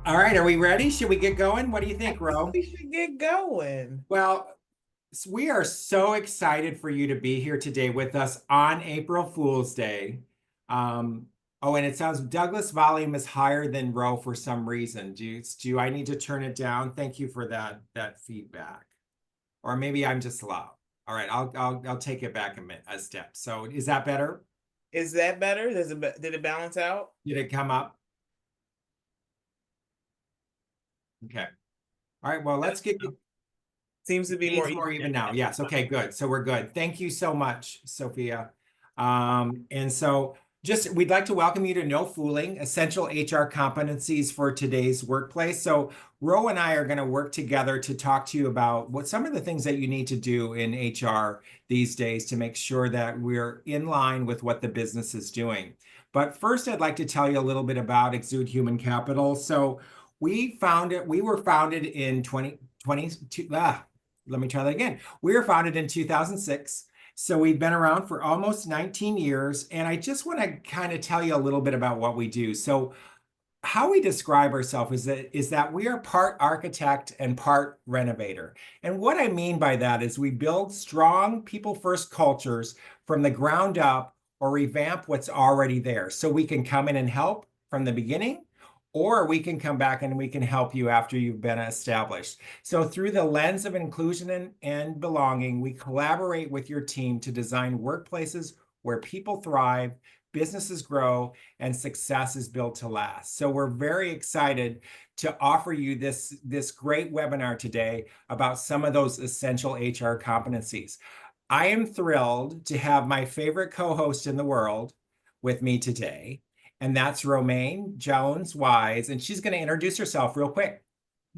All right, are we ready? Should we get going? What do you I think, think Ro? we should get going. Well, we are so excited for you to be here today with us on April Fool's Day. Um, oh, and it sounds Douglas volume is higher than Ro for some reason. Do I need to turn it down? Thank you for that feedback. Or maybe I'm just loud. All right, I'll take it back a step. So is that better? Is that better? Did it balance out? Did it come up? Okay. All right, well, let's get Seems to be more It's even more even now. now. Yes. Okay, good. So we're good. Thank you so much, Sophia. And so just we'd like to welcome you to No Fooling, Essential HR Competencies for Today's Workplace. So Ro and I are going to work together to talk to you about what some of the things that you need to do in HR these days to make sure that we're in line with what the business is doing. But first, I'd like to tell you a little bit about Exude Human Capital. So we were founded in 2022. Let me try that again. We were founded in 2006. So we've been around for almost 19 years. And I just want to kind of tell you a little bit about what we do. So how we describe ourselves is that we are part architect and part renovator. And what I mean by that is we build strong people first cultures from the ground up or revamp what's already there. So we can come in and help from the beginning, or we can come back and we can help you after you've been established. So through the lens of inclusion and belonging, we collaborate with your team to design workplaces where people thrive, businesses grow, and success is built to last. So we're very excited to offer you this great webinar today about some of those essential HR competencies. I am thrilled to have my favorite co-host in the world with me today, and that's Romaine Jones-Wise, and she's going to introduce herself real quick.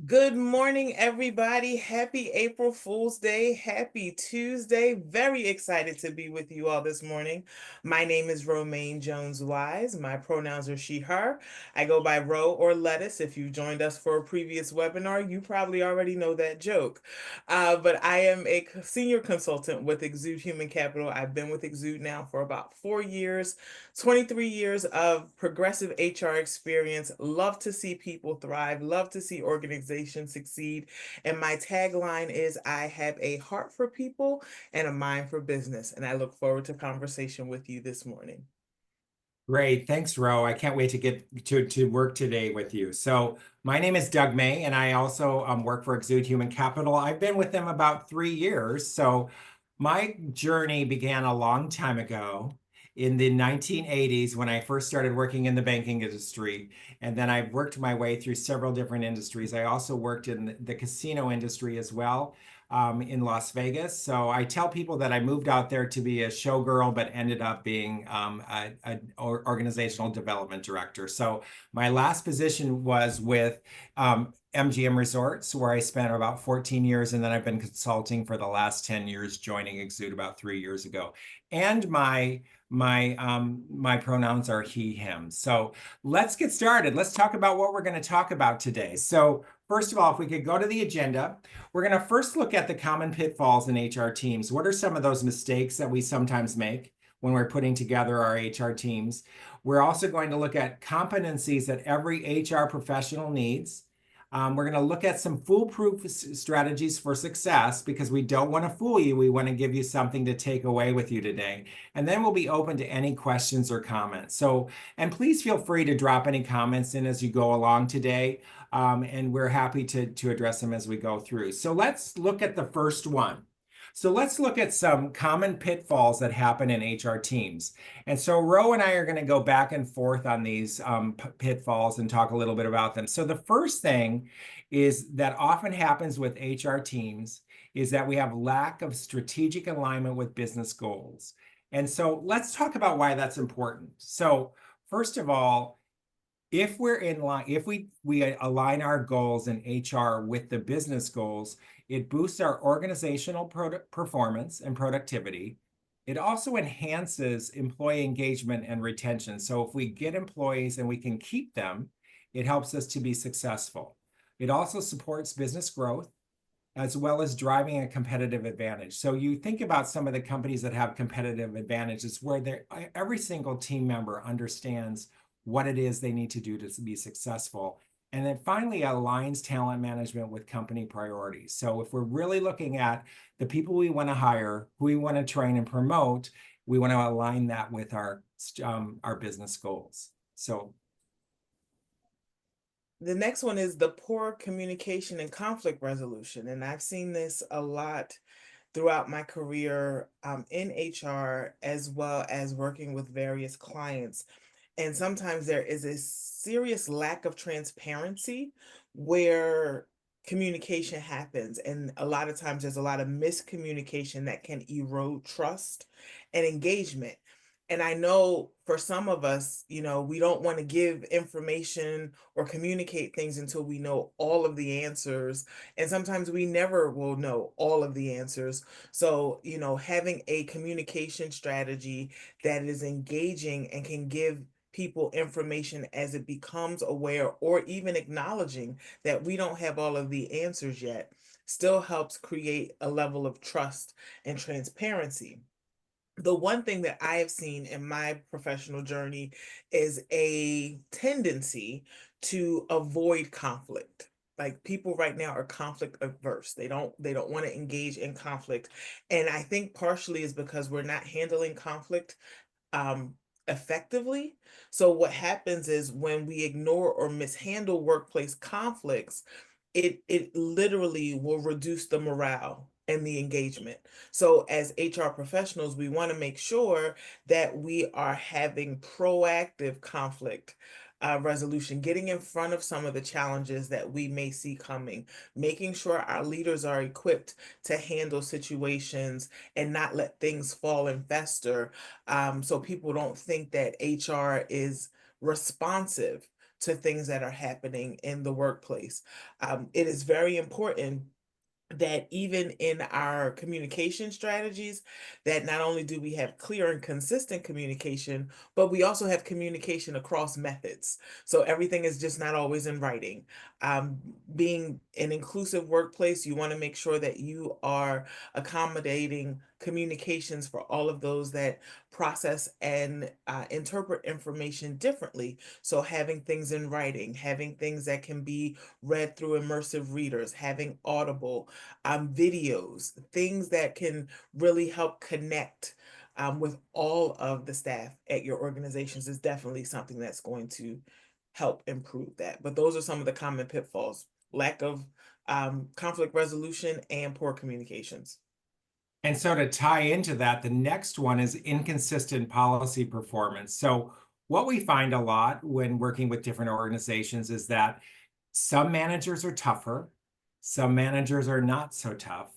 Good morning, everybody. Happy April Fool's Day. Happy Tuesday. Very excited to be with you all this morning. My name is Romaine Jones-Wise. My pronouns are she, her. I go by Ro or Lettuce. If you joined us for a previous webinar, you probably already know that joke. But I am a senior consultant with Exude Human Capital. I've been with Exude now for about 4 years, 23 years of progressive HR experience. Love to see people thrive, love to see organizations succeed. And my tagline is I have a heart for people and a mind for business. And I look forward to conversation with you this morning. Great. Thanks, Ro. I can't wait to get to work today with you. So my name is Doug May, and I also work for Exude Human Capital. I've been with them about 3 years. So my journey began a long time ago in the 1980s when I first started working in the banking industry. And then I've worked my way through several different industries. I also worked in the casino industry as well. In Las Vegas. So I tell people that I moved out there to be a showgirl, but ended up being an organizational development director. So my last position was with MGM Resorts, where I spent about 14 years, and then I've been consulting for the last 10 years, joining Exude about 3 years ago. And my pronouns are he, him. So let's get started. Let's talk about what we're going to talk about today. So first of all, if we could go to the agenda, we're going to first look at the common pitfalls in HR teams. What are some of those mistakes that we sometimes make when we're putting together our HR teams? We're also going to look at competencies that every HR professional needs. We're going to look at some foolproof strategies for success because we don't want to fool you. We want to give you something to take away with you today. And then we'll be open to any questions or comments. So, and please feel free to drop any comments in as you go along today. And we're happy to address them as we go through. So let's look at the first one. So let's look at some common pitfalls that happen in HR teams. And so Ro and I are going to go back and forth on these pitfalls and talk a little bit about them. So the first thing is that often happens with HR teams is that we have lack of strategic alignment with business goals. And so let's talk about why that's important. So first of all, if we're in line, if we align our goals in HR with the business goals, it boosts our organizational performance and productivity. It also enhances employee engagement and retention. So if we get employees and we can keep them, it helps us to be successful. It also supports business growth as well as driving a competitive advantage. So you think about some of the companies that have competitive advantages where every single team member understands what it is they need to do to be successful. And then finally, aligns talent management with company priorities. So if we're really looking at the people we want to hire, who we want to train and promote, we want to align that with our business goals. So The next one is the poor communication and conflict resolution. And I've seen this a lot throughout my career in HR, as well as working with various clients. And sometimes there is a serious lack of transparency where communication happens. And a lot of times there's a lot of miscommunication that can erode trust and engagement. And I know for some of us, we don't want to give information or communicate things until we know all of the answers. And sometimes we never will know all of the answers. So, having a communication strategy that is engaging and can give people information as it becomes aware, or even acknowledging that we don't have all of the answers yet, still helps create a level of trust and transparency. The one thing that I have seen in my professional journey is a tendency to avoid conflict. Like, people right now are conflict averse. They don't want to engage in conflict. And I think partially is because we're not handling conflict um effectively. So what happens is when we ignore or mishandle workplace conflicts, it literally will reduce the morale and the engagement. So as HR professionals, we want to make sure that we are having proactive conflict resolution, getting in front of some of the challenges that we may see coming, making sure our leaders are equipped to handle situations and not let things fall and fester, so people don't think that HR is responsive to things that are happening in the workplace. It is very important that even in our communication strategies, that not only do we have clear and consistent communication, but we also have communication across methods. So everything is just not always in writing. um, Being an inclusive workplace, you want to make sure that you are accommodating communications for all of those that process and interpret information differently. So having things in writing, having things that can be read through immersive readers, having audible videos, things that can really help connect with all of the staff at your organizations is definitely something that's going to help improve that. But those are some of the common pitfalls: lack of conflict resolution and poor communications. And so to tie into that, the next one is inconsistent policy performance. So what we find a lot when working with different organizations is that some managers are tougher, some managers are not so tough.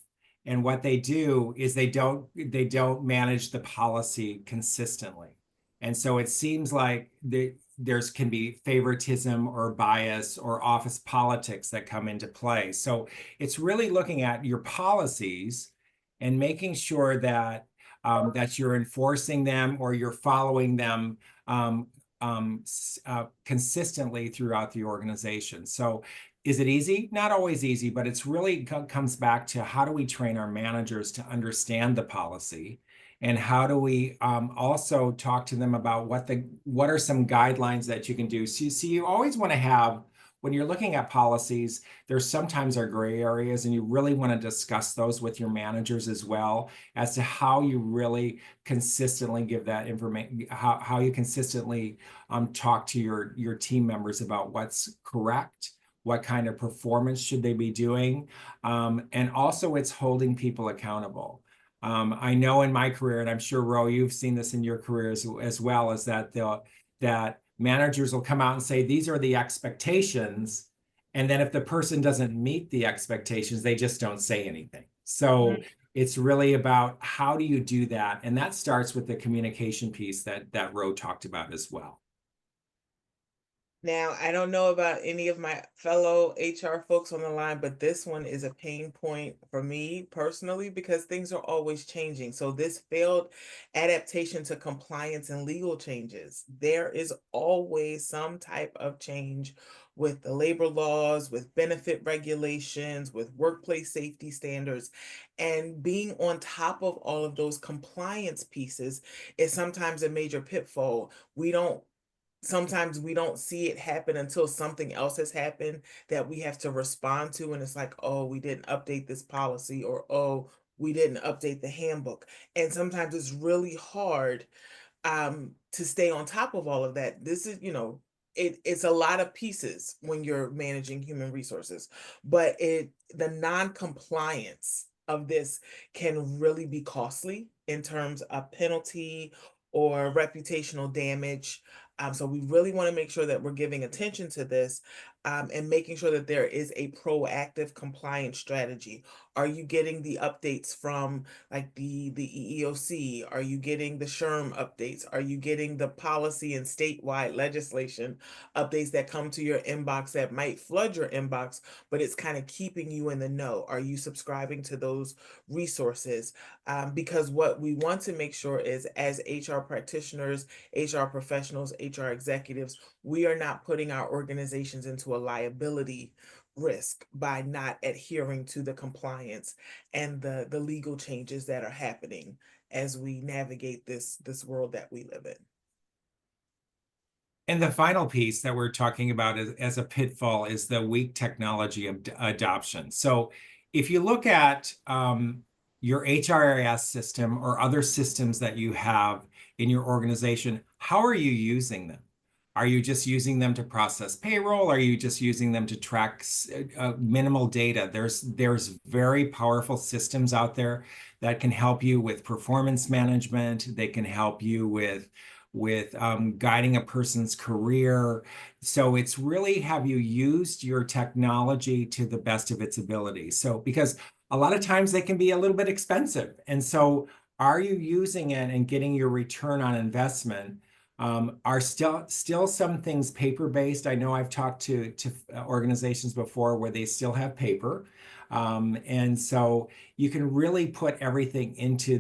And what they do is they don't manage the policy consistently. And so it seems like there's can be favoritism or bias or office politics that come into play. So it's really looking at your policies and making sure that that you're enforcing them or you're following them consistently throughout the organization. So is it easy? Not always easy, but it's really comes back to how do we train our managers to understand the policy, and how do we also talk to them about what are some guidelines that you can do. So you always want to have, when you're looking at policies, there's sometimes are gray areas, and you really want to discuss those with your managers as well, as to how you really consistently give that information, how you consistently talk to your team members about what's correct, what kind of performance should they be doing, and also it's holding people accountable. I know in my career, and I'm sure Ro, you've seen this in your career as well, is that managers will come out and say, these are the expectations. And then if the person doesn't meet the expectations, they just don't say anything. So it's really about how do you do that? And that starts with the communication piece that Ro talked about as well. Now, I don't know about any of my fellow HR folks on the line, but this one is a pain point for me personally because things are always changing. So, this failed adaptation to compliance and legal changes, there is always some type of change with the labor laws, with benefit regulations, with workplace safety standards. And being on top of all of those compliance pieces is sometimes a major pitfall. We don't sometimes we don't see it happen until something else has happened that we have to respond to. And it's like, oh, we didn't update this policy, or oh, we didn't update the handbook. And sometimes it's really hard to stay on top of all of that. This is, it's a lot of pieces when you're managing human resources, but the non-compliance of this can really be costly in terms of penalty or reputational damage. So we really want to make sure that we're giving attention to this, and making sure that there is a proactive compliance strategy. Are you getting the updates from like the EEOC? Are you getting the SHRM updates? Are you getting the policy and statewide legislation updates that come to your inbox that might flood your inbox, but it's kind of keeping you in the know? Are you subscribing to those resources? Because what we want to make sure is, as HR practitioners, HR professionals, HR executives, we are not putting our organizations into a liability risk by not adhering to the compliance and the legal changes that are happening as we navigate this world that we live in. And the final piece that we're talking about as a pitfall is the weak technology adoption. So if you look at your HRIS system or other systems that you have in your organization, how are you using them? Are you just using them to process payroll? Are you just using them to track minimal data? There's very powerful systems out there that can help you with performance management. They can help you with guiding a person's career. So it's really, have you used your technology to the best of its ability? So because a lot of times they can be a little bit expensive. And so are you using it and getting your return on investment? Are still some things paper-based? I know I've talked to organizations before where they still have paper. And so you can really put everything into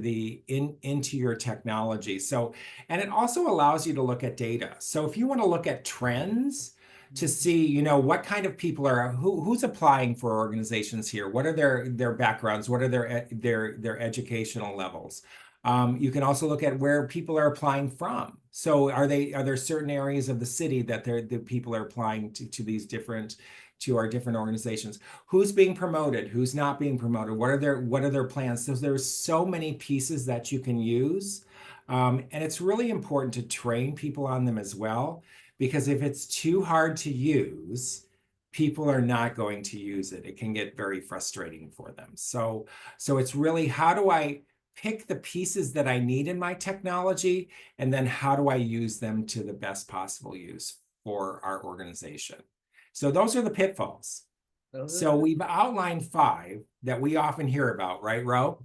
your technology. So, and it also allows you to look at data. So if you want to look at trends to see, what kind of people who's applying for organizations here, what are their backgrounds, what are their educational levels. You can also look at where people are applying from. So are there certain areas of the city that the people are applying to our different organizations? Who's being promoted? Who's not being promoted? What are their plans? So there's so many pieces that you can use. And it's really important to train people on them as well, because if it's too hard to use, people are not going to use it. It can get very frustrating for them. So it's really, how do I pick the pieces that I need in my technology, and then how do I use them to the best possible use for our organization? So those are the pitfalls. So we've outlined 5 that we often hear about, right, Ro?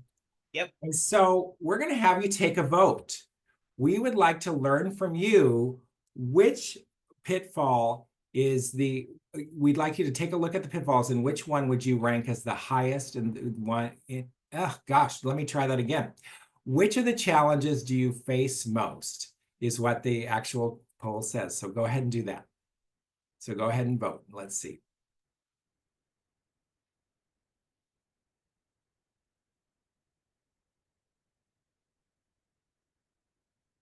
Yep. And so we're going to have you take a vote. We would like to learn from you which pitfall we'd like you to take a look at the pitfalls, and which one would you rank as the highest, and let me try that again. Which of the challenges do you face most is what the actual poll says. So go ahead and do that. So go ahead and vote. Let's see.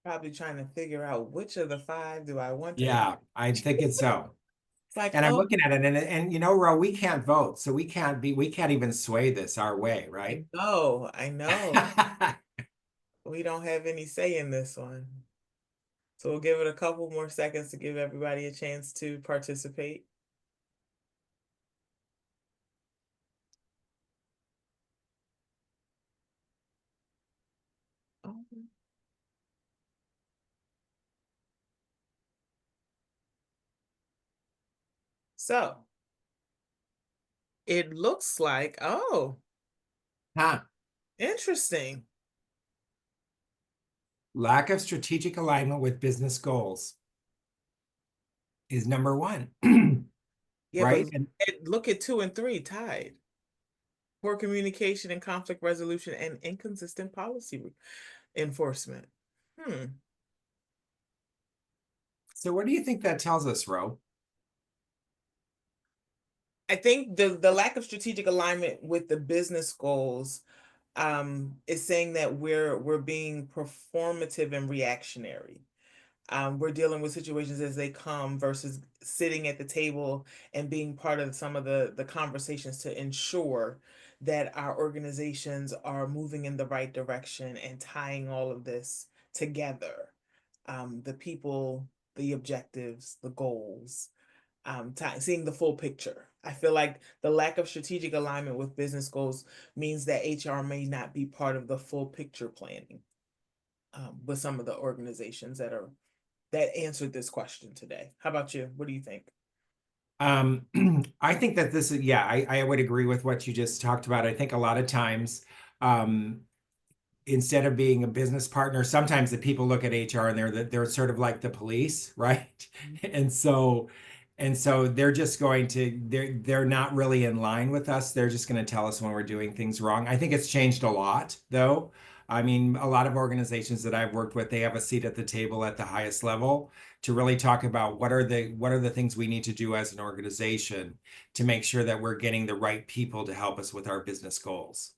Probably trying to figure out which of the 5 do I want to. Yeah, I think it's so. It's like, And I'm oh, looking at it, and Ro, we can't vote, so we can't even sway this our way, I right? know, I know. We don't have any say in this one. So we'll give it a couple more seconds to give everybody a chance to participate. Oh. So it looks like, oh, Huh. interesting. Lack of strategic alignment with business goals is number 1, Yeah, right? but look at 2 and 3 tied. Poor communication and conflict resolution and inconsistent policy enforcement. So what do you think that tells us, Ro? I think the lack of strategic alignment with the business goals is saying that we're being performative and reactionary. We're dealing with situations as they come versus sitting at the table and being part of some of the conversations to ensure that our organizations are moving in the right direction and tying all of this together. The people, the objectives, the goals, seeing the full picture. I feel like the lack of strategic alignment with business goals means that HR may not be part of the full picture planning with some of the organizations that answered this question today. How about you? What do you think? Um, I think that this is, yeah, I would agree with what you just talked about. I think a lot of times, um, instead of being a business partner, sometimes the people look at HR and they're sort of like the police, right? And so they're just going to they're not really in line with us. They're just going to tell us when we're doing things wrong. I think it's changed a lot though. I mean, a lot of organizations that I've worked with, they have a seat at the table at the highest level to really talk about what are the things we need to do as an organization to make sure that we're getting the right people to help us with our business goals.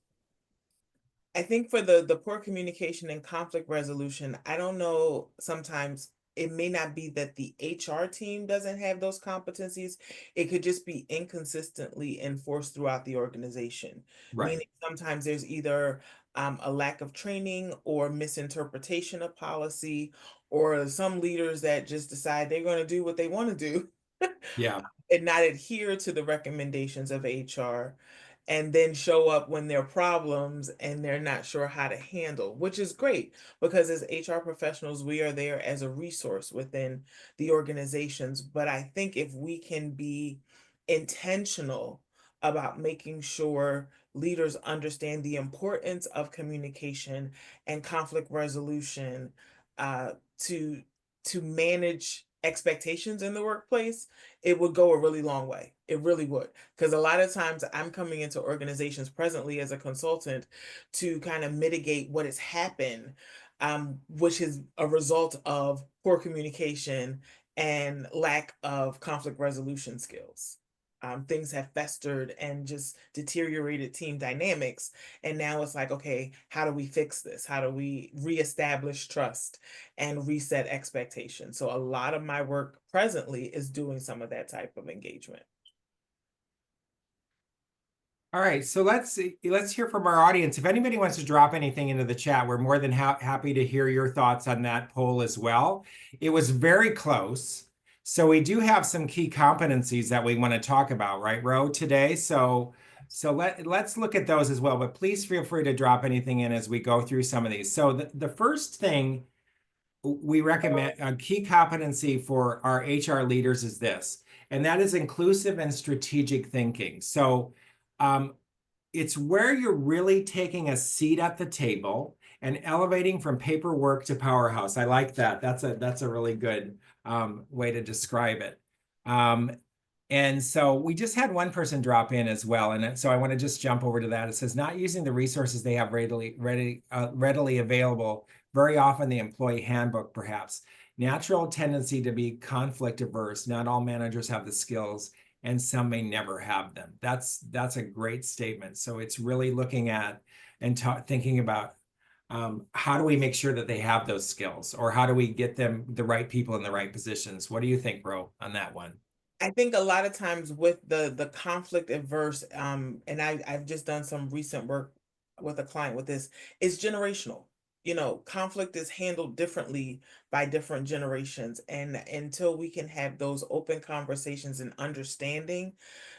I think for the poor communication and conflict resolution, I don't know, sometimes it may not be that the HR team doesn't have those competencies. It could just be inconsistently enforced throughout the organization. Right. Meaning sometimes there's either a lack of training or misinterpretation of policy, or some leaders that just decide they're going to do what they want to do Yeah. and not adhere to the recommendations of HR, and then show up when there are problems and they're not sure how to handle, which is great because as HR professionals, we are there as a resource within the organizations. But I think if we can be intentional about making sure leaders understand the importance of communication and conflict resolution, uh, to manage expectations in the workplace, it would go a really long way. It really would. Because a lot of times I'm coming into organizations presently as a consultant to kind of mitigate what has happened, which is a result of poor communication and lack of conflict resolution skills. Things have festered and just deteriorated team dynamics. And now it's like, okay, how do we fix this? How do we reestablish trust and reset expectations? So a lot of my work presently is doing some of that type of engagement. All right, so let's hear from our audience. If anybody wants to drop anything into the chat, we're more than happy to hear your thoughts on that poll as well. It was very close. So we do have some key competencies that we want to talk about, right, Ro, today. So let's look at those as well, but please feel free to drop anything in as we go through some of these. So the first thing we recommend, a key competency for our HR leaders is this, and that is inclusive and strategic thinking. So um, it's where you're really taking a seat at the table and elevating from paperwork to powerhouse. I like that. That's a really good way to describe it. Um, and so we just had one person drop in as well. And so I want to just jump over to that. It says not using the resources they have readily available, very often the employee handbook, perhaps. Natural tendency to be conflict averse. Not all managers have the skills and some may never have them. That's a great statement. So it's really looking at and thinking about how do we make sure that they have those skills, or how do we get them the right people in the right positions? What do you think, bro, on that one? I think a lot of times with the conflict averse, and I've just done some recent work with a client with this, it's generational. You know, conflict is handled differently by different generations, and until we can have those open conversations and understanding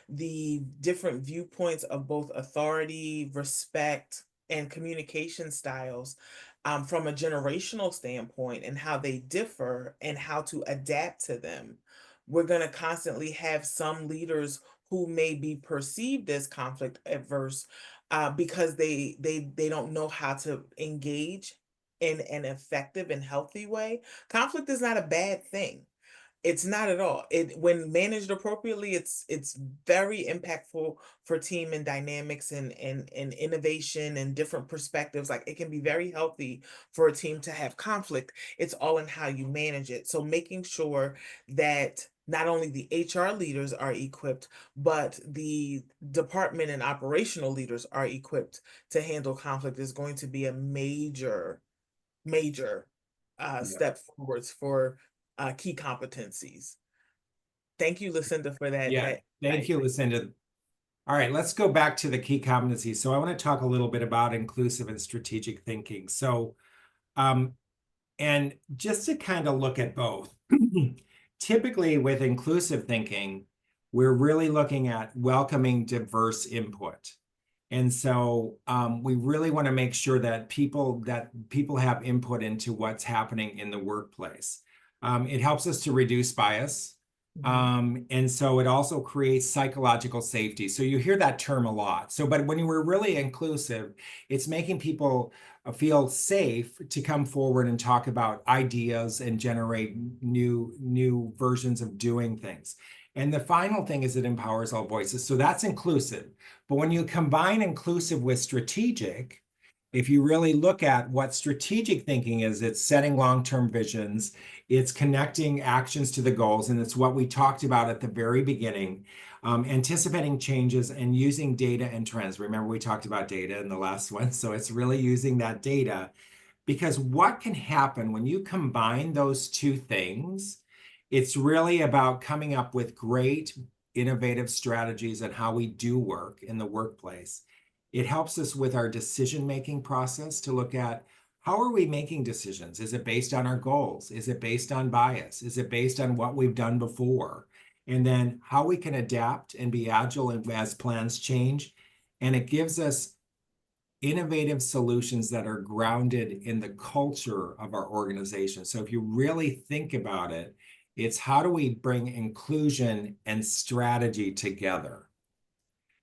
the different viewpoints of both authority, respect, and communication styles, from a generational standpoint and how they differ and how to adapt to them, we're going to constantly have some leaders who may be perceived as conflict adverse, because they don't know how to engage in an effective and healthy way. Conflict is not a bad thing. It's not at all. It, when managed appropriately, it's very impactful for team and dynamics and innovation and different perspectives. Like, it can be very healthy for a team to have conflict. It's all in how you manage it. So making sure that not only the HR leaders are equipped, but the department and operational leaders are equipped to handle conflict is going to be a major Yeah. step forwards for key competencies. Thank you, Lucinda, for that. Yeah, thank you, Lucinda. All right, let's go back to the key competencies. So I want to talk a little bit about inclusive and strategic thinking. So, and just to kind of look at both, typically with inclusive thinking, we're really looking at welcoming diverse input. And so we really want to make sure that people have input into what's happening in the workplace. It helps us to reduce bias. And so it also creates psychological safety. So you hear that term a lot. So, but when we're really inclusive, it's making people feel safe to come forward and talk about ideas and generate new versions of doing things. And the final thing is it empowers all voices. So that's inclusive. But when you combine inclusive with strategic, if you really look at what strategic thinking is, it's setting long-term visions, it's connecting actions to the goals, and it's what we talked about at the very beginning, anticipating changes and using data and trends. Remember, we talked about data in the last one, so it's really using that data, because what can happen when you combine those two things, it's really about coming up with great innovative strategies on how we do work in the workplace. It helps us with our decision-making process to look at how are we making decisions? Is it based on our goals? Is it based on bias? Is it based on what we've done before? And then how we can adapt and be agile as plans change. And it gives us innovative solutions that are grounded in the culture of our organization. So if you really think about it, it's how do we bring inclusion and strategy together?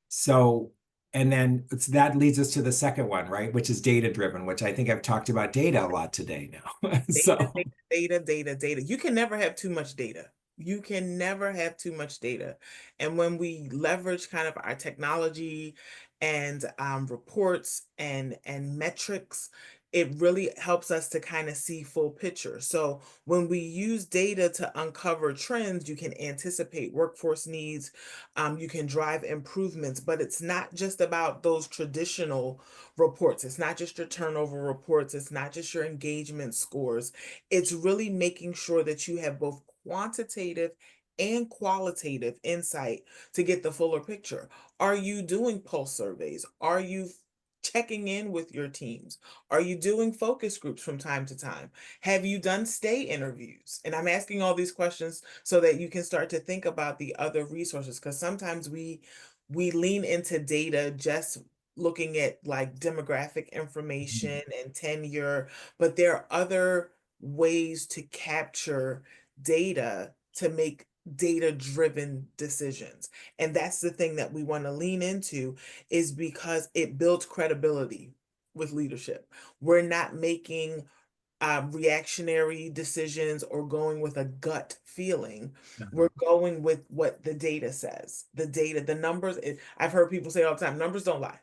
So, and then that leads us to the second one, right? Which is data driven, which I think I've talked about data a lot today now. Data, So, data. You can never have too much data. You can never have too much data. And when we leverage kind of our technology and reports and metrics, it really helps us to kind of see full picture. So when we use data to uncover trends, you can anticipate workforce needs, you can drive improvements, but it's not just about those traditional reports. It's not just your turnover reports. It's not just your engagement scores. It's really making sure that you have both quantitative and qualitative insight to get the fuller picture. Are you doing pulse surveys? Are you checking in with your teams? Are you doing focus groups from time to time? Have you done stay interviews? And I'm asking all these questions so that you can start to think about the other resources, because sometimes we lean into data just looking at like demographic information and tenure, but there are other ways to capture data to make data-driven decisions. And that's the thing that we want to lean into, is because it builds credibility with leadership. We're not making reactionary decisions or going with a gut feeling. We're going with what the data says. The data, the numbers, I've heard people say all the time, numbers don't lie.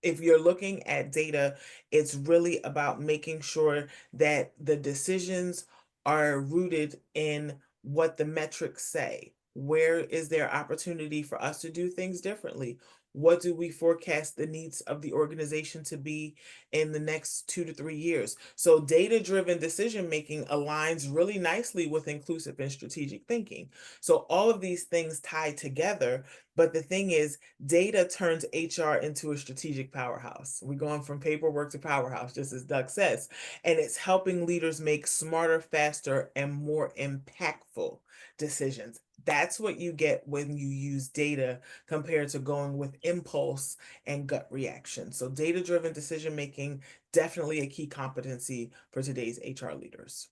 If you're looking at data, it's really about making sure that the decisions are rooted in what the metrics say. Where is there opportunity for us to do things differently? What do we forecast the needs of the organization to be in the next 2 to 3 years? So data-driven decision-making aligns really nicely with inclusive and strategic thinking. So all of these things tie together, but the thing is, data turns HR into a strategic powerhouse. We're going from paperwork to powerhouse, just as Doug says, and it's helping leaders make smarter, faster, and more impactful decisions. That's what you get when you use data compared to going with impulse and gut reaction. So data-driven decision making, definitely a key competency for today's HR leaders.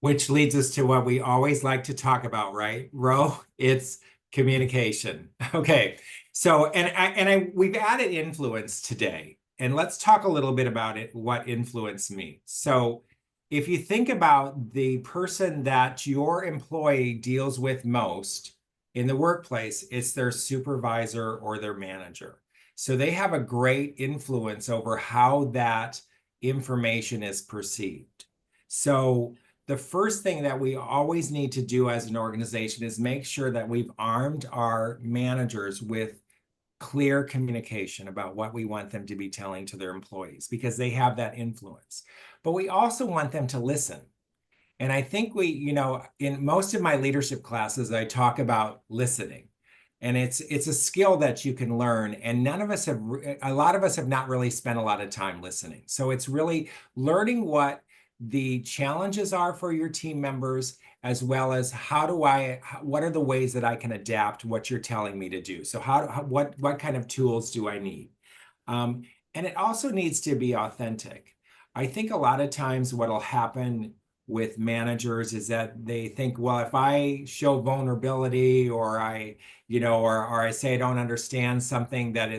which leads us to what we always like to talk about, right, Ro? It's communication. Okay. So, we've added influence today, and let's talk a little bit about it, what influence means. So, if you think about the person that your employee deals with most in the workplace, it's their supervisor or their manager. So they have a great influence over how that information is perceived. So the first thing that we always need to do as an organization is make sure that we've armed our managers with clear communication about what we want them to be telling to their employees, because they have that influence. But we also want them to listen. And I think in most of my leadership classes, I talk about listening. And it's a skill that you can learn. And a lot of us have not really spent a lot of time listening. So it's really learning what the challenges are for your team members, as well as what are the ways that I can adapt what you're telling me to do? So what kind of tools do I need? Um, and it also needs to be authentic. I think a lot of times what'll happen with managers is that they think, well, if I show vulnerability or or I say I don't understand something, that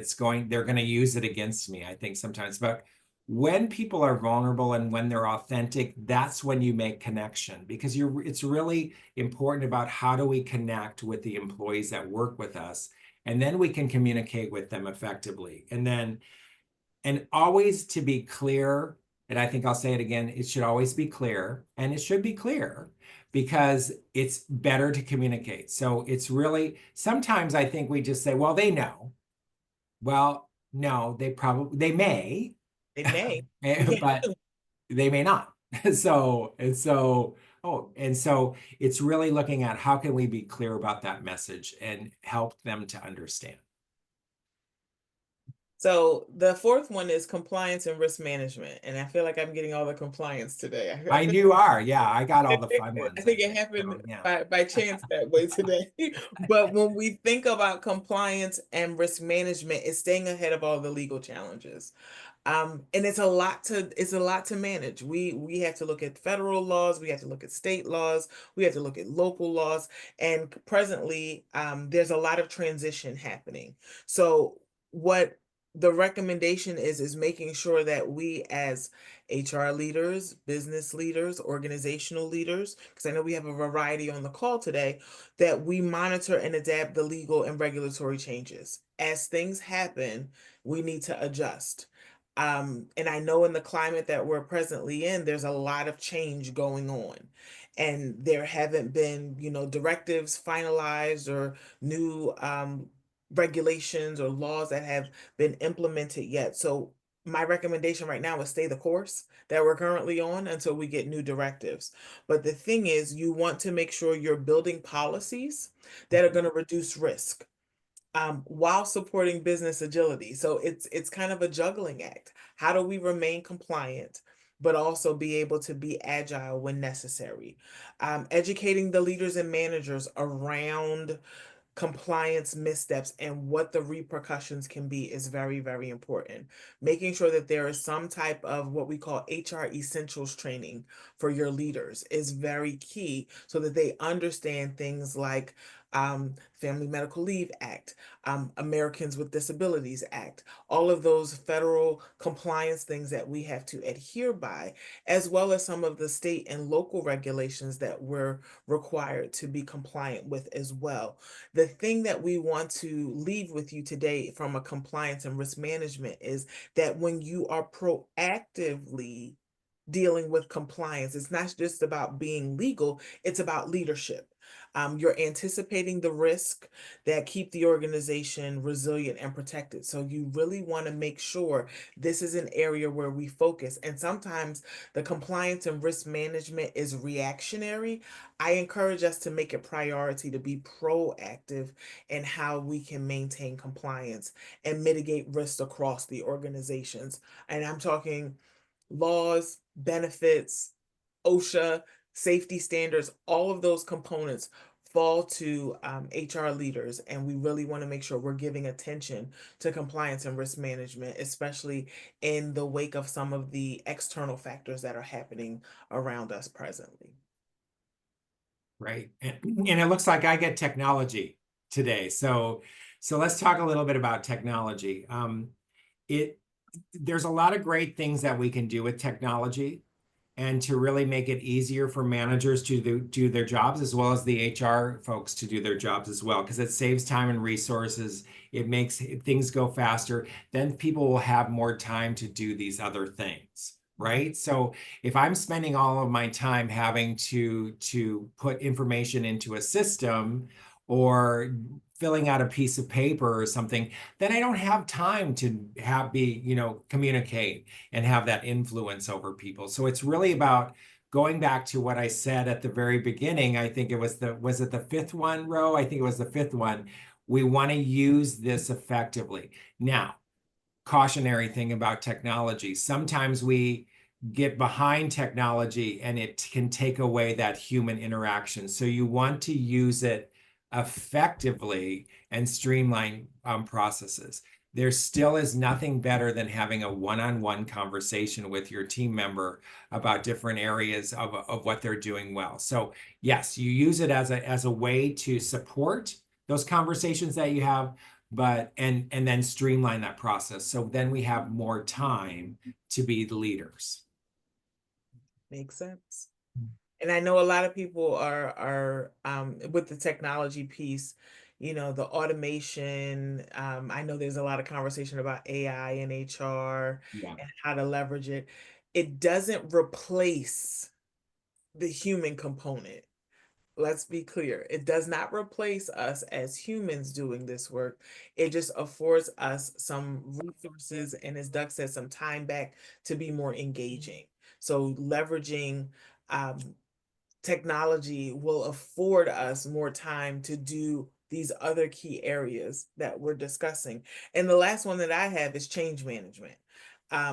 they're going to use it against me, I think sometimes. But when people are vulnerable and when they're authentic, that's when you make connection, because it's really important about how do we connect with the employees that work with us, and then we can communicate with them effectively. And always to be clear, and I think I'll say it again, it should always be clear, and it should be clear because it's better to communicate. So it's really, sometimes I think we just say, well, they know. Well, no, they may, It may. but they may not. So it's really looking at how can we be clear about that message and help them to understand. So the fourth one is compliance and risk management. And I feel like I'm getting all the compliance today. I I feel You are, yeah. I got all the fun I ones, I think it think. happened So yeah. by chance that way today. But when we think about compliance and risk management, it's staying ahead of all the legal challenges. And it's a lot to manage. We have to look at federal laws, we have to look at state laws, we have to look at local laws, and presently there's a lot of transition happening. So what the recommendation is making sure that we as HR leaders, business leaders, organizational leaders, because I know we have a variety on the call today, that we monitor and adapt the legal and regulatory changes. As things happen, we need to adjust. And I know in the climate that we're presently in, there's a lot of change going on. And there haven't been, directives finalized or new regulations or laws that have been implemented yet. So my recommendation right now is stay the course that we're currently on until we get new directives. But the thing is, you want to make sure you're building policies that are going to reduce risk while supporting business agility. So it's kind of a juggling act. How do we remain compliant, but also be able to be agile when necessary? Educating the leaders and managers around compliance missteps and what the repercussions can be is very, very important. Making sure that there is some type of what we call HR essentials training for your leaders is very key so that they understand things like Family Medical Leave Act, Americans with Disabilities Act, all of those federal compliance things that we have to adhere by, as well as some of the state and local regulations that we're required to be compliant with as well. The thing that we want to leave with you today from a compliance and risk management is that when you are proactively dealing with compliance, it's not just about being legal, it's about leadership. You're anticipating the risk that keep the organization resilient and protected. So you really want to make sure this is an area where we focus. And sometimes the compliance and risk management is reactionary. I encourage us to make it priority to be proactive in how we can maintain compliance and mitigate risks across the organizations. And I'm talking laws, benefits, OSHA, safety standards, all of those components fall to HR leaders. And we really want to make sure we're giving attention to compliance and risk management, especially in the wake of some of the external factors that are happening around us presently. Right. And it looks like I get technology today. So let's talk a little bit about technology. It There's a lot of great things that we can do with technology and to really make it easier for managers to do their jobs, as well as the HR folks to do their jobs as well, because it saves time and resources. It makes things go faster. Then people will have more time to do these other things, right? So if I'm spending all of my time having to put information into a system or filling out a piece of paper or something, then I don't have time to communicate and have that influence over people. So it's really about going back to what I said at the very beginning, I think it was was it the fifth one, Ro? I think it was the fifth one. We want to use this effectively. Now, cautionary thing about technology. Sometimes we get behind technology and it can take away that human interaction. So you want to use it effectively and streamline processes. There still is nothing better than having a one-on-one conversation with your team member about different areas of what they're doing well. So yes, you use it as a way to support those conversations that you have, but and then streamline that process. So then we have more time to be the leaders. Makes sense. And I know a lot of people are with the technology piece, the automation. I know there's a lot of conversation about AI and HR Yeah. and how to leverage it. It doesn't replace the human component. Let's be clear. It does not replace us as humans doing this work. It just affords us some resources and, as Doug said, some time back to be more engaging. So leveraging um, technology will afford us more time to do these other key areas that we're discussing. And the last one that I have is change management,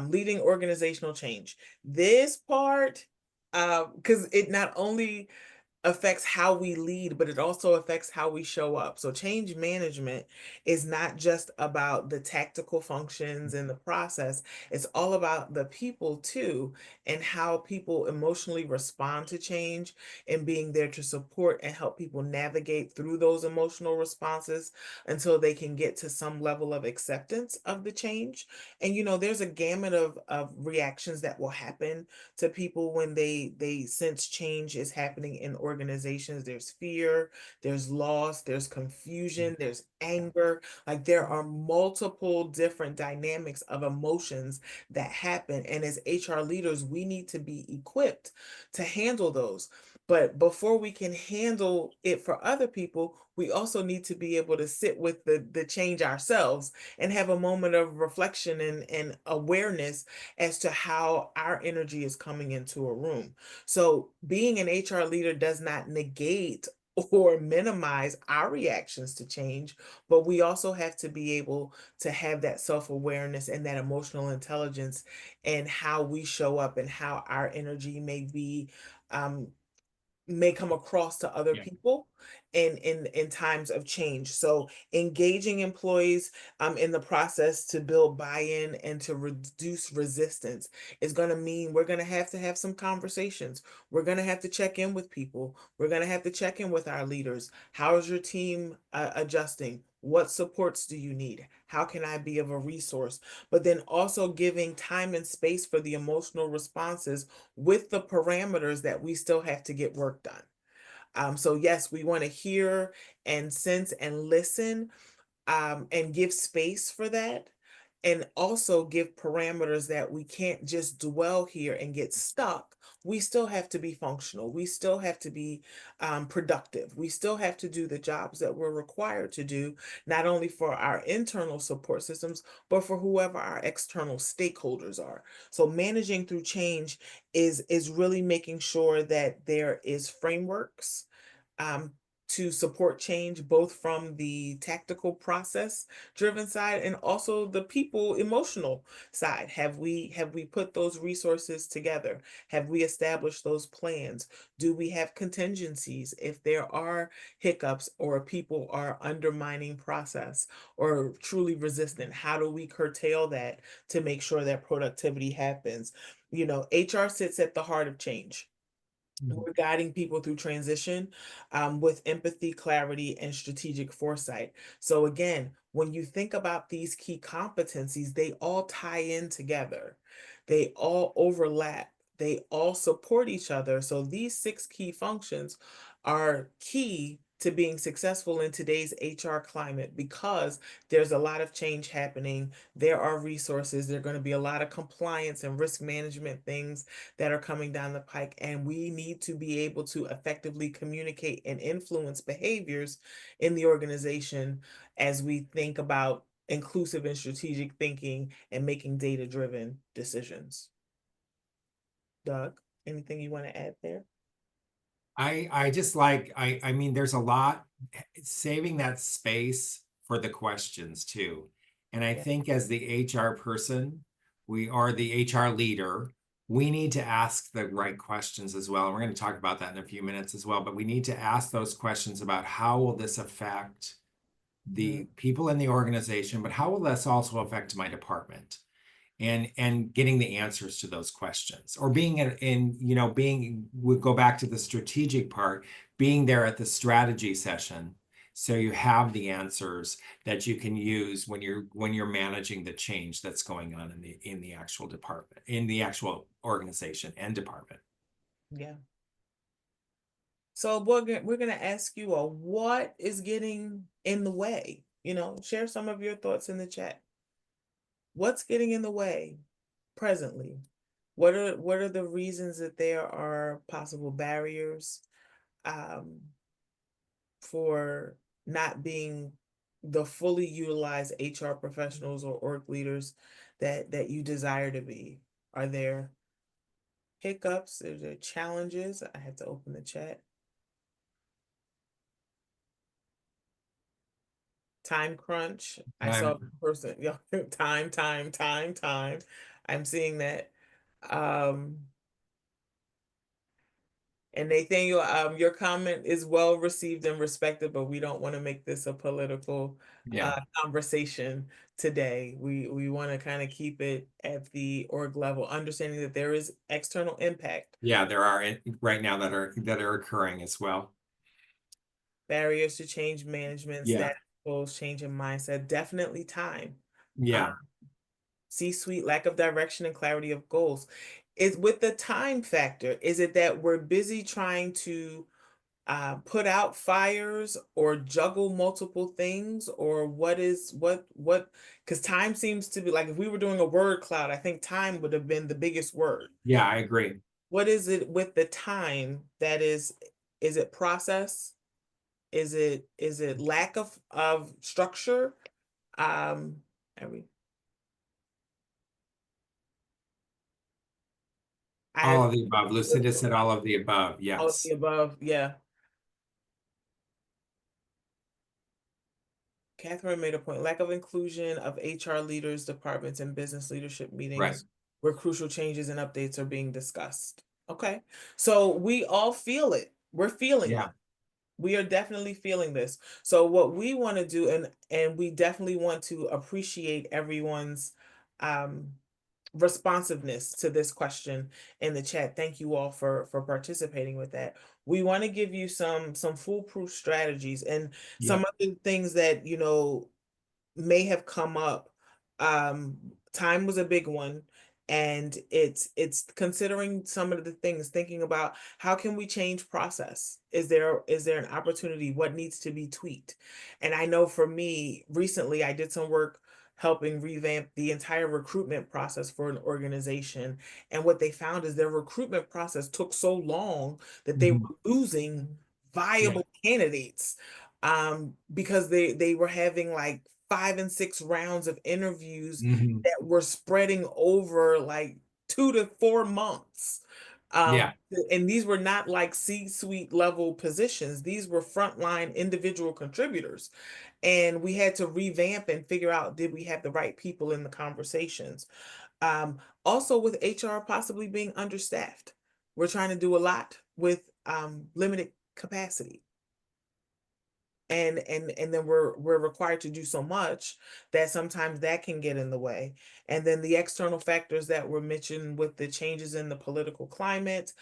leading organizational change. This part, because it not only affects how we lead, but it also affects how we show up. So change management is not just about the tactical functions and the process. It's all about the people too, and how people emotionally respond to change, and being there to support and help people navigate through those emotional responses until they can get to some level of acceptance of the change. And there's a gamut of reactions that will happen to people when they sense change is happening in organizations. There's fear, there's loss, there's confusion, there's anger. Like, there are multiple different dynamics of emotions that happen, and as HR leaders we need to be equipped to handle those. But before we can handle it for other people, we also need to be able to sit with the change ourselves and have a moment of reflection and awareness as to how our energy is coming into a room. So being an HR leader does not negate or minimize our reactions to change, but we also have to be able to have that self-awareness and that emotional intelligence and how we show up and how our energy um, may come across to other Yeah. people in times of change. So engaging employees in the process to build buy-in and to reduce resistance is going to mean we're going to have some conversations. We're going to have to check in with people. We're going to have to check in with our leaders. How is your team adjusting? What supports do you need? How can I be of a resource? But then also giving time and space for the emotional responses with the parameters that we still have to get work done. So yes, we want to hear and sense and listen, and give space for that, and also give parameters that we can't just dwell here and get stuck. We still have to be functional. We still have to be productive. We still have to do the jobs that we're required to do, not only for our internal support systems, but for whoever our external stakeholders are. So managing through change is really making sure that there is frameworks um, to support change, both from the tactical process driven side and also the people emotional side. Have we put those resources together? Have we established those plans? Do we have contingencies if there are hiccups or people are undermining process or truly resistant? How do we curtail that to make sure that productivity happens? HR sits at the heart of change. Mhm. We're guiding people through transition with empathy, clarity, and strategic foresight. So, again, when you think about these key competencies, they all tie in together, they all overlap, they all support each other. So, these six key functions are key to being successful in today's HR climate, because there's a lot of change happening. There are resources, there are going to be a lot of compliance and risk management things that are coming down the pike, and we need to be able to effectively communicate and influence behaviors in the organization as we think about inclusive and strategic thinking and making data-driven decisions. Doug? Anything you want to add there? I just like I mean there's a lot saving that space for the questions too. And I Yeah. think as the HR person, we are the HR leader, we need to ask the right questions as well. And we're going to talk about that in a few minutes as well, but we need to ask those questions about how will this affect Mhm. the people in the organization, but how will this also affect my department? And getting the answers to those questions or being being we go back to the strategic part, being there at the strategy session so you have the answers that you can use when you're managing the change that's going on in the actual department, in the actual organization and department. Yeah. So we're gonna ask you what is getting in the way? Share some of your thoughts in the chat. What's getting in the way presently? What are the reasons that there are possible barriers um, for not being the fully utilized HR professionals or org leaders that you desire to be? Are there hiccups? Are there challenges? I had to open the chat. Time crunch. I saw a Um, person, yeah, time. I'm seeing that. Um, and Nathaniel, your comment is well received and respected, but we don't want to make this a political yeah, conversation today. We want to kind of keep it at the org level, understanding that there is external impact, yeah, there are right now that are occurring as well. barriers to change management, Yeah, status goals, change in mindset, definitely time. Uh, yeah, C-suite, lack of direction and clarity of goals. Is with the time factor, is it that we're busy trying to put out fires or juggle multiple things, or what because time seems to be like, if we were doing a word cloud, I think time would have been the biggest word. yeah, I agree. What is it with the time that is it process? Is it lack of structure? Um, every I All of the above. Lucinda said all of the above. all of the Yes. above, yeah. Catherine made a point. Lack of inclusion of HR leaders, departments, and business leadership Right. meetings where crucial changes and updates are being discussed. Okay. So we all feel it. We're feeling Yeah. this. We are definitely feeling this. So what we want to do, and we definitely want to appreciate everyone's um responsiveness to this question in the chat. Thank you all for participating with that. We want to give you some foolproof strategies and some Yep. of the things that may have come up. Um, Time was a big one, and it's considering some of the things, thinking about how can we change process? Is there an opportunity? What needs to be tweaked? And I know for me, recently I did some work helping revamp the entire recruitment process for an organization. And what they found is their recruitment process took so long that they Mhm. were losing Yeah. viable candidates because they were having like 5 and 6 rounds of interviews Mhm. that were spreading over like 2 to 4 months. Um, Yeah. and these were not like C-suite level positions. These were frontline individual contributors. And we had to revamp and figure out, did we have the right people in the conversations? Also with HR possibly being understaffed. We're trying to do a lot with limited capacity, and then we're required to do so much that sometimes that can get in the way. And then the external factors that were mentioned with the changes in the political climate,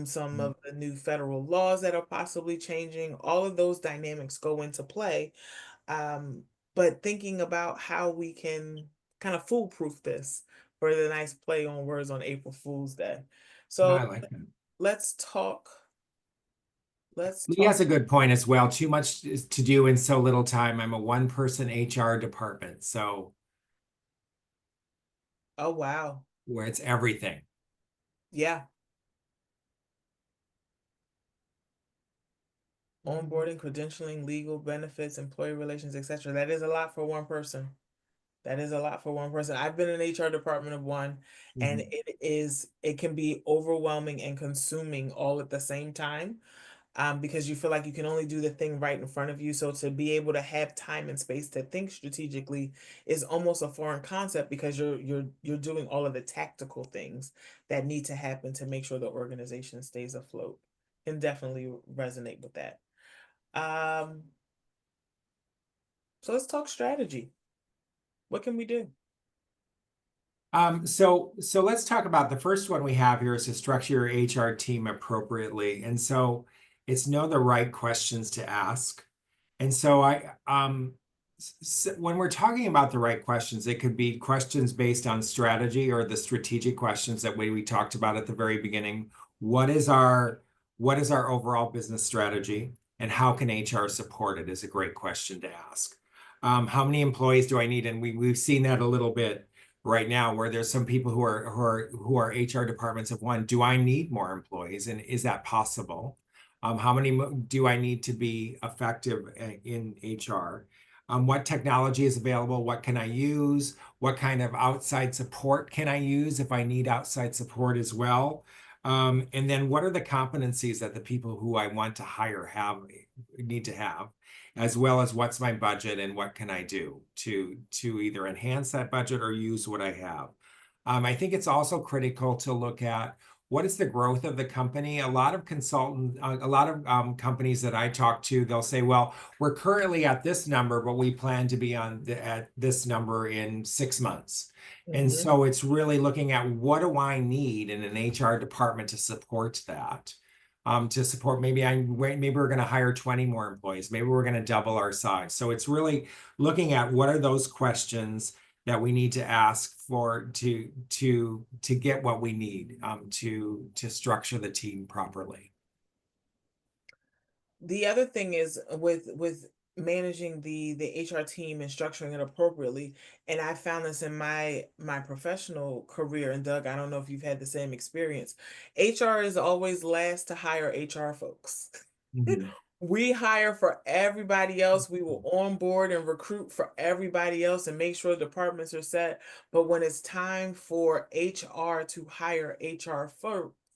some Mhm. of the new federal laws that are possibly changing, all of those dynamics go into play. But thinking about how we can kind of foolproof this, for the nice play on words on April Fool's Day. No, So I like that. let's talk let's He talk has a good point as well. Too much is to do in so little time. I'm a one-person HR department, so Oh wow, where it's everything. yeah. Onboarding, credentialing, legal benefits, employee relations, etc. That is a lot for one person. That is a lot for one person. I've been in HR department of one, and Mhm. it can be overwhelming and consuming all at the same time, because you feel like you can only do the thing right in front of you. So to be able to have time and space to think strategically is almost a foreign concept, because you're doing all of the tactical things that need to happen to make sure the organization stays afloat. Can definitely resonate with that. Um, so let's talk strategy. What can we do? So let's talk about the first one we have here is to structure your HR team appropriately. And so it's know the right questions to ask. And so when we're talking about the right questions, it could be questions based on strategy or the strategic questions that we talked about at the very beginning. What is our overall business strategy and how can HR support it is a great question to ask. How many employees do I need? And we've seen that a little bit right now where there's some people who are HR departments of one. Do I need more employees? And is that possible? How many do I need to be effective in HR? What technology is available? What can I use? What kind of outside support can I use if I need outside support as well? And then what are the competencies that the people who I want to hire need to have, as well as what's my budget and what can I do to either enhance that budget or use what I have. I think it's also critical to look at what is the growth of the company. A lot of companies that I talk to, they'll say, well, we're currently at this number, but we plan to be at this number in 6 months. And Mhm. so it's really looking at what do I need in an HR department to support that. To support maybe we're going to hire 20 more employees. Maybe we're going to double our size. So it's really looking at what are those questions that we need to ask for to get what we need to structure the team properly. The other thing is with managing the HR team and structuring it appropriately, and I found this in my professional career, and Doug, I don't know if you've had the same experience. HR is always last to hire HR folks. Mhm. We hire for everybody else. We will onboard and recruit for everybody else and make sure departments are set. But when it's time for HR to hire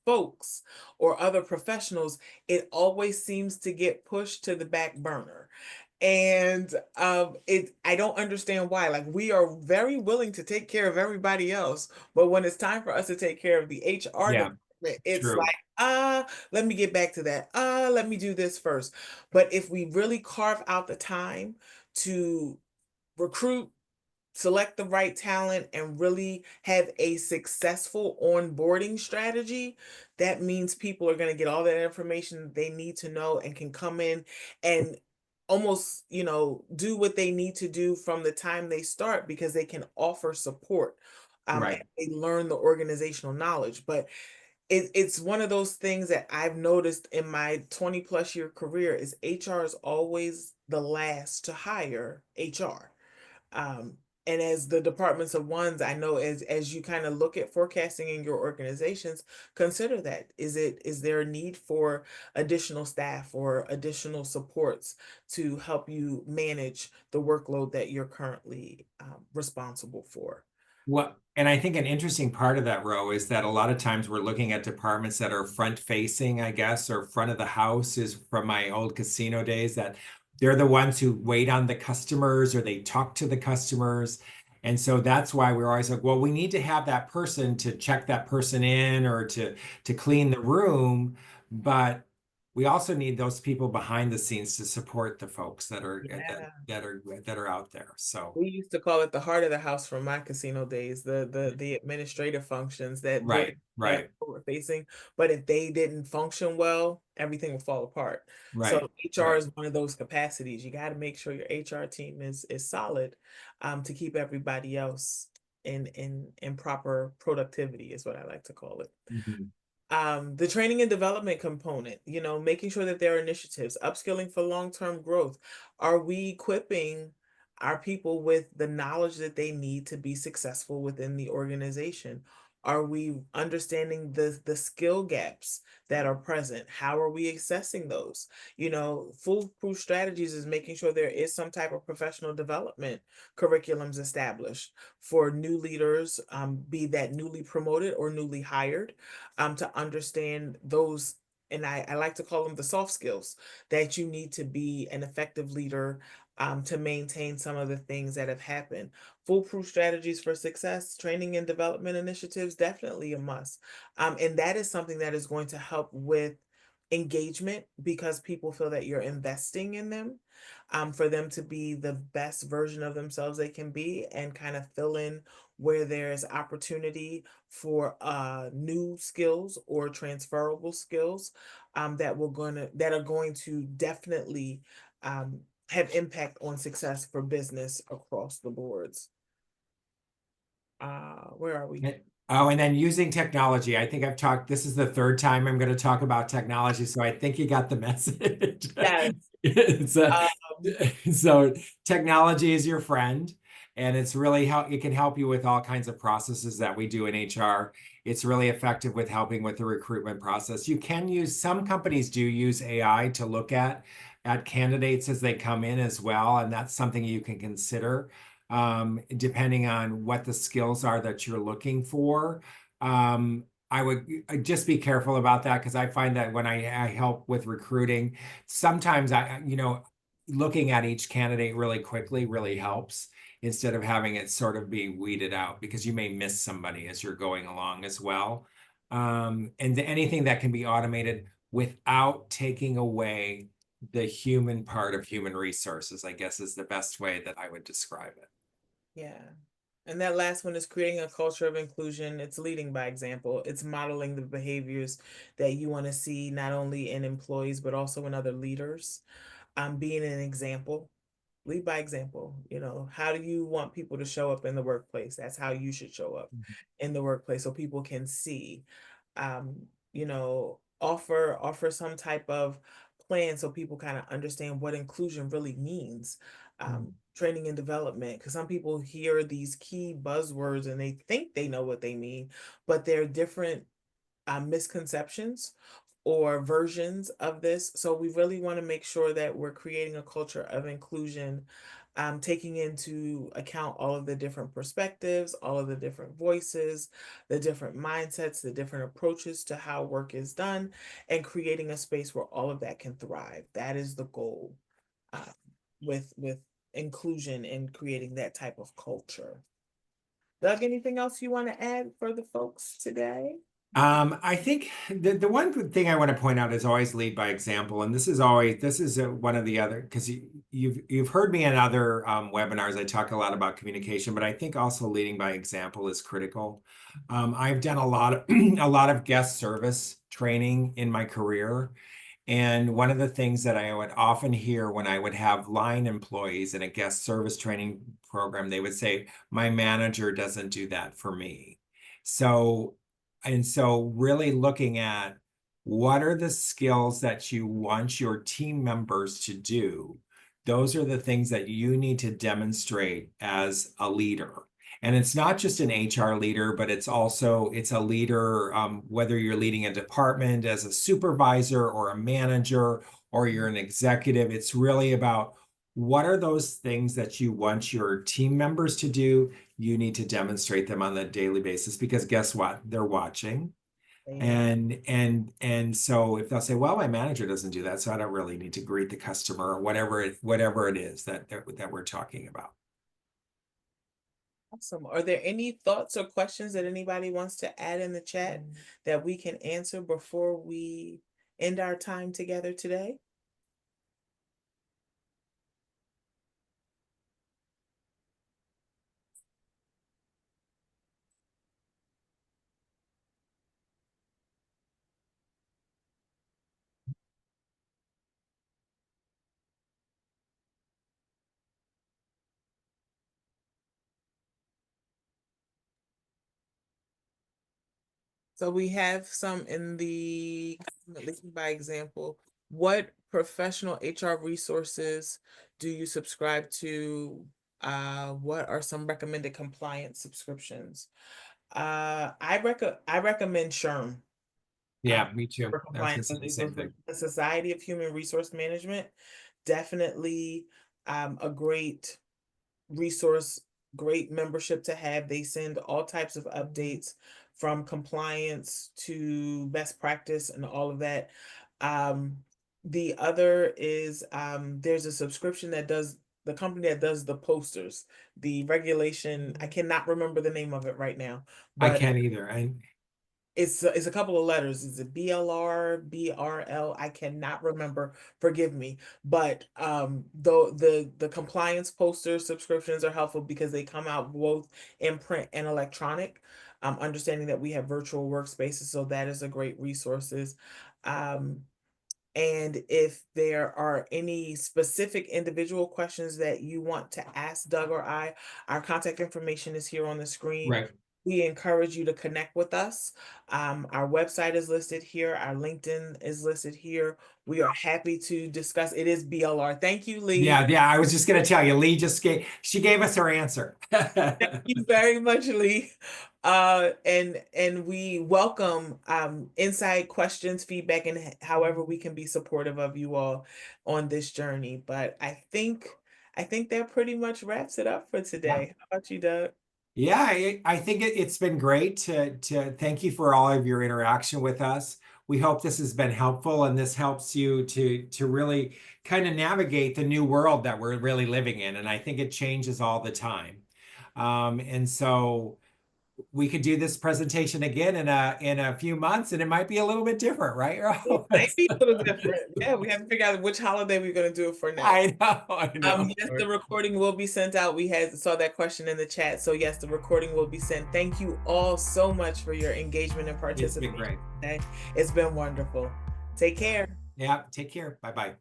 folks or other professionals, it always seems to get pushed to the back burner. And it I don't understand why. Like, we are very willing to take care of everybody else, but when it's time for us to take care of the HR Yeah, department, it's true. like, let me get back to that. Let me do this first. But if we really carve out the time to recruit, select the right talent, and really have a successful onboarding strategy, that means people are going to get all that information they need to know and can come in and almost, do what they need to do from the time they start, because they can offer support, and Right. they learn the organizational knowledge. But it's one of those things that I've noticed in my 20 plus year career is HR is always the last to hire HR. Um, and as the departments of ones, I know as you kind of look at forecasting in your organizations, consider that. Is there a need for additional staff or additional supports to help you manage the workload that you're currently responsible for? Well, and I think an interesting part of that row is that a lot of times we're looking at departments that are front facing, I guess, or front of the house is from my old casino days that they're the ones who wait on the customers or they talk to the customers. And so that's why we're always like, well, we need to have that person to check that person in or to clean the room, but we also need those people behind the scenes to support the folks that are Yeah. that are out there. So We used to call it the heart of the house from my casino days, the administrative functions that very right, that right. forward facing, but if they didn't function well, everything would fall apart. So Right, HR right. is one of those capacities. You got to make sure your HR team is solid, to keep everybody else in proper productivity is what I like to call it. Mhm. The training and development component, making sure that there are initiatives, upskilling for long-term growth. Are we equipping our people with the knowledge that they need to be successful within the organization? Are we understanding the skill gaps that are present? How are we assessing those? You know, foolproof strategies is making sure there is some type of professional development curriculums established for new leaders, be that newly promoted or newly hired, to understand those. And I like to call them the soft skills that you need to be an effective leader, to maintain some of the things that have happened. Foolproof strategies for success, training and development initiatives, definitely a must. And that is something that is going to help with engagement because people feel that you're investing in them, for them to be the best version of themselves they can be and kind of fill in where there's opportunity for new skills or transferable skills, that are going to definitely have impact on success for business across the boards. Where are we? Oh, and then using technology. I think I've talked, this is the third time I'm going to talk about technology, so I think you got the message. Yes. It's Um, so technology is your friend, and it's really help it can help you with all kinds of processes that we do in HR. It's really effective with helping with the recruitment process. You can use, some companies do use AI to look at candidates as they come in as well, and that's something you can consider, depending on what the skills are that you're looking for. I would just be careful about that because I find that when I help with recruiting, sometimes looking at each candidate really quickly really helps instead of having it sort of be weeded out because you may miss somebody as you're going along as well. And anything that can be automated without taking away the human part of human resources, I guess is the best way that I would describe it. yeah. And that last one is creating a culture of inclusion. It's leading by example. It's modeling the behaviors that you want to see not only in employees, but also in other leaders. Being an example. Lead by example. You know, how do you want people to show up in the workplace? That's how you should show up in the workplace so people can see. um Offer some type of plan so people kind of understand what inclusion really means. Training and development, because some people hear these key buzzwords and they think they know what they mean, but they're different misconceptions or versions of this. So we really want to make sure that we're creating a culture of inclusion, taking into account all of the different perspectives, all of the different voices, the different mindsets, the different approaches to how work is done, and creating a space where all of that can thrive. That is the goal, uh, with inclusion and creating that type of culture. Doug, anything else you want to add for the folks today? I think the one good thing I want to point out is always lead by example, and this is one of the other because you've heard me in other webinars. I talk a lot about communication, but I think also leading by example is critical. I've done a lot of a lot of guest service training in my career, and one of the things that I would often hear when I would have line employees in a guest service training program, they would say, "My manager doesn't do that for me." So, and so really looking at what are the skills that you want your team members to do? Those are the things that you need to demonstrate as a leader. And it's not just an HR leader, but it's a leader, whether you're leading a department as a supervisor or a manager, or you're an executive. It's really about what are those things that you want your team members to do. You need to demonstrate them on a daily basis because guess what? They're watching. Yeah. And so if they'll say, well, my manager doesn't do that, so I don't really need to greet the customer or whatever it is that we're talking about. Awesome. Are there any thoughts or questions that anybody wants to add in the chat that we can answer before we end our time together today? So we have some in the leading by example. What professional HR resources do you subscribe to? What are some recommended compliance subscriptions? I recommend SHRM. Yeah, me too. For I was gonna compliance say and the same legal, thing. the Society of Human Resource Management, definitely a great resource, great membership to have. They send all types of updates from compliance to best practice and all of that. Um, the other is there's a subscription that does the company that does the posters, the regulation. I cannot remember the name of it right now, I but can't either. it's a couple of letters. Is it BLR, BRL? I cannot remember. Forgive me. But the compliance poster subscriptions are helpful because they come out both in print and electronic. Understanding that we have virtual workspaces, so that is a great resources. Um, and if there are any specific individual questions that you want to ask Doug or I, our contact information is here on the screen. Right. We encourage you to connect with us. Our website is listed here. Our LinkedIn is listed here. We are happy to discuss. It is BLR. Thank you, Lee. Yeah, yeah. I was just gonna tell you, Lee just gave us her answer. Thank you very much, Lee. And we welcome insight, questions, feedback, and however we can be supportive of you all on this journey. But I think that pretty much wraps it up for Yeah. today. How about you, Doug? Yeah, I think it's been great to thank you for all of your interaction with us. We hope this has been helpful and this helps you to really kind of navigate the new world that we're really living in. And I think it changes all the time. And so we could do this presentation again in a few months, and it might be a little bit different, right, It might Rose? be a little different. Yeah, we have to figure out which holiday we're going to do it for next. I know. Yes, the recording will be sent out. We had saw that question in the chat. So yes, the recording will be sent. Thank you all so much for your engagement and It's been participation great. today. It's been wonderful. Take care. Yeah, take care. Bye-bye.